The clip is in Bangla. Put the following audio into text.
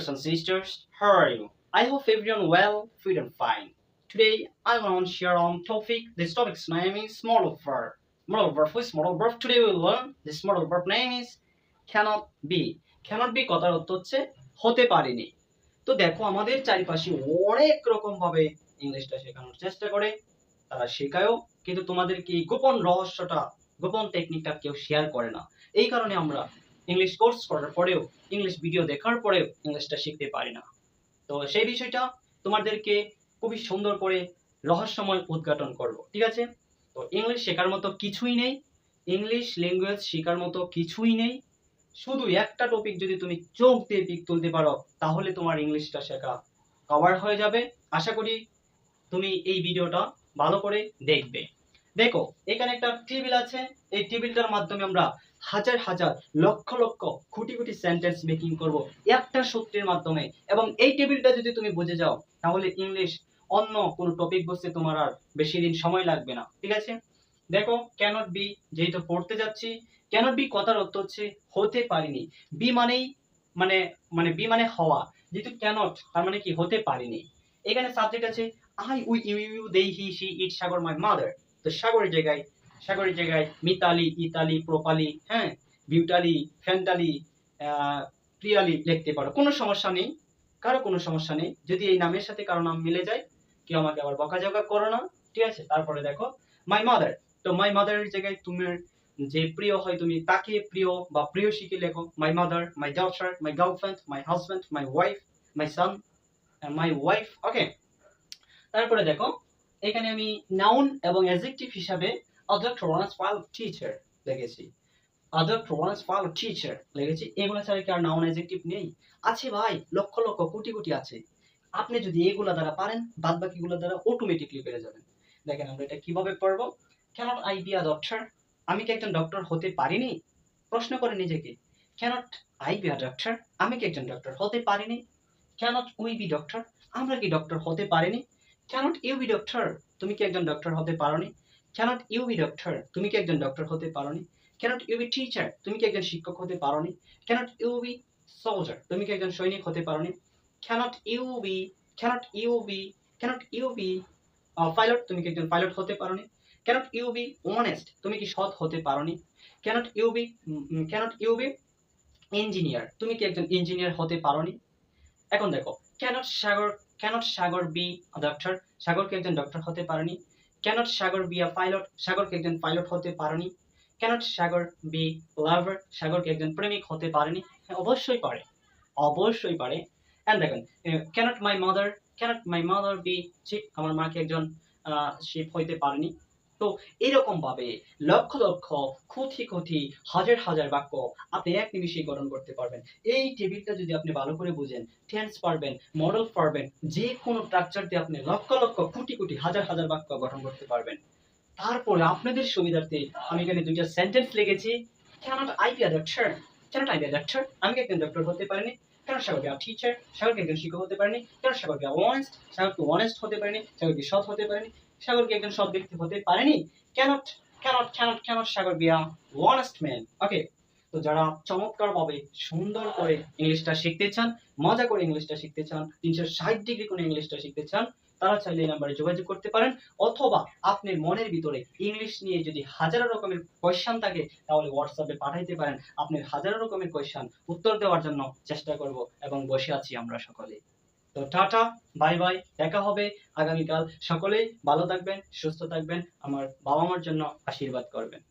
brothers and sisters, how are you? I hope everyone well, fit and fine. Today I want to share on topic. This topic's name is modal verb. Modal verb is modal verb. Today we will learn this modal verb name is cannot be. Cannot be কথার অর্থ হচ্ছে হতে পারেনি। তো দেখো আমাদের চারিপাশে অনেক রকম ভাবে ইংলিশটা শেখানোর চেষ্টা করে, তারা শেখায়ও, কিন্তু তোমাদেরকে এই গোপন রহস্যটা, গোপন টেকনিকটা কেউ শেয়ার করে না। এই কারণে আমরা ইংলিশ কোর্স করার পরেও, ইংলিশ ভিডিও দেখার পরেও ইংলিশটা শিখতে পারি না। তো সেই বিষয়টা তোমাদেরকে খুবই সুন্দর করে রহস্যময় উদ্ঘাটন করব, ঠিক আছে? তো ইংলিশ শেখার মতো কিছুই নেই, ইংলিশ ল্যাঙ্গুয়েজ শেখার মতো কিছুই নেই। শুধু একটা টপিক যদি তুমি চোখ দিয়ে পিক তুলতে পারো, তাহলে তোমার ইংলিশটা শেখা কভার হয়ে যাবে। আশা করি তুমি এই ভিডিওটা ভালো করে দেখবে। দেখো এখানে একটা টেবিল আছে, এই টেবিলটার মাধ্যমে আমরা হাজার হাজার লক্ষ লক্ষ কোটি কোটি সেন্টেন্স মেকিং করব একটা সূত্রের মাধ্যমে। এবং এই টেবিলটা যদি তুমি বুঝে যাও, তাহলে ইংলিশ অন্য কোনো টপিক বুঝতে তোমার আর বেশি দিন সময় লাগবে না, ঠিক আছে? দেখো ক্যানট বি, যেহেতু পড়তে যাচ্ছি, ক্যানট বি কথার অর্থ হচ্ছে হতে পারিনি। বি মানেই মানে মানে বি মানে হওয়া, যেহেতু ক্যানট তার মানে কি হতে পারিনি। এখানে সাবজেক্ট আছে I, we, you, they, he, she, it, Sagar, my mother. তো সাগরের জায়গায় মিতালি, ইতালি, প্রপালি, হ্যাঁ, বিউটালি, ফ্যান্টালি, প্রিয়ালি লিখতে পারো, কোনো সমস্যা নেই, কারো কোনো সমস্যা নেই। যদি এই নামের সাথে কারো নাম মিলে যায়, কেউ আমাকে আবার বকাঝকা করো না, ঠিক আছে? তারপরে দেখো মাই মাদার। তো মাই মাদারের জায়গায় তোমার যে প্রিয় হয়, তুমি তাকে প্রিয় বা প্রিয় শিখে লেখো। My mother, my daughter, my girlfriend, my husband, my wife, my son, my wife. Okay, তারপরে দেখো এখানে আমি নাউন এবং অ্যাডজেক্টিভ হিসাবে other transfer teacher লিখেছি, other transfer teacher লিখেছি। এগুলো ছাড়া কি আর নাউন অ্যাডজেক্টিভ নেই? আছে ভাই, লক্ষ লক্ষ কোটি কোটি আছে। আপনি যদি এগুলা দ্বারা পারেন, বাদ বাকিগুলো দ্বারা অটোমেটিকলি পেরে যাবেন। দেখেন আমরা এটা কিভাবে পড়বো। cannot I be a doctor? আমি কি একজন ডক্টর হতে পারিনি? প্রশ্ন করে নিজেকে, cannot I be a doctor? আমি কি একজন ডক্টর হতে পারিনি? cannot we be doctor? আমরা কি ডক্টর হতে পারিনি? cannot you be doctor? তুমি কি একজন ডক্টর হতে পারোনি? cannot you be doctor? তুমি কি একজন ডক্টর হতে পারোনি? cannot you be teacher? তুমি কি একজন শিক্ষক হতে পারোনি? cannot you be soldier? তুমি কি একজন সৈনিক হতে পারোনি? cannot you be pilot? তুমি কি একজন পাইলট হতে পারোনি? cannot you be honest? তুমি কি সৎ হতে পারোনি? cannot you be engineer? তুমি কি একজন ইঞ্জিনিয়ার হতে পারোনি? এখন দেখো cannot Sagar be a doctor? সাগর কি একজন ডক্টর হতে পারেনি? cannot Sagar be a pilot? সাগর কি একজন পাইলট হতে পারেনি? cannot Sagar be lover? সাগর কি একজন প্রেমিক হতে পারেনি? হ্যাঁ, অবশ্যই পারে, অবশ্যই পারে। এন্ড দেখেন cannot my mother be sheep? আমার মা কি একজন শিপ হইতে পারেনি? তো এরকম ভাবে লক্ষ লক্ষ কোটি কোটি হাজার হাজার বাক্য আপনি এক নিমিষেই গঠন করতে পারবেন। এই টেবিলটা যদি আপনি ভালো করে বুঝেন, টেন্স পারবেন, মডেল পারবেন, যে কোনো স্ট্রাকচার দিয়ে আপনি লক্ষ লক্ষ কোটি কোটি হাজার হাজার বাক্য গঠন করতে পারবেন। তারপরে আপনাদের সুবিধার্থে আমি এখানে দুইটা সেন্টেন্স লিখেছি। cannot I be a doctor? cannot I be a doctor? আমি কি একজন ডক্টর হতে পারিনি? cannot Sagar be a teacher? সাগর কি একজন শিক্ষক হতে পারেনি? cannot Sagar be honest? সাগর কি honest হতে পারেনি? সাগর কি সৎ হতে পারেনি? সাগর কি একজন সৎ ব্যক্তি হতে পারেনি? cannot Sagar be a honest man? ওকে, তো যারা চমৎকার ভাবে সুন্দর করে ইংলিশটা শিখতে চান, মজা করে ইংলিশটা শিখতে চান, 360 ডিগ্রি করে ইংলিশটা শিখতে চান, তারা চাইলে এই নাম্বারে যোগাযোগ করতে পারেন। অথবা আপনার মনের ভিতরে ইংলিশ নিয়ে যদি হাজারো রকমের কোয়েশ্চন থাকে, তাহলে হোয়াটসঅ্যাপে পাঠাইতে পারেন। আপনার হাজারো রকমের কোয়েশ্চন উত্তর দেওয়ার জন্য চেষ্টা করব এবং বসে আছি আমরা সকলে। তো টাটা, বাই বাই, দেখা হবে আগামীকাল। সকলেই ভালো থাকবেন, সুস্থ থাকবেন, আমার বাবা মার জন্য আশীর্বাদ করবেন।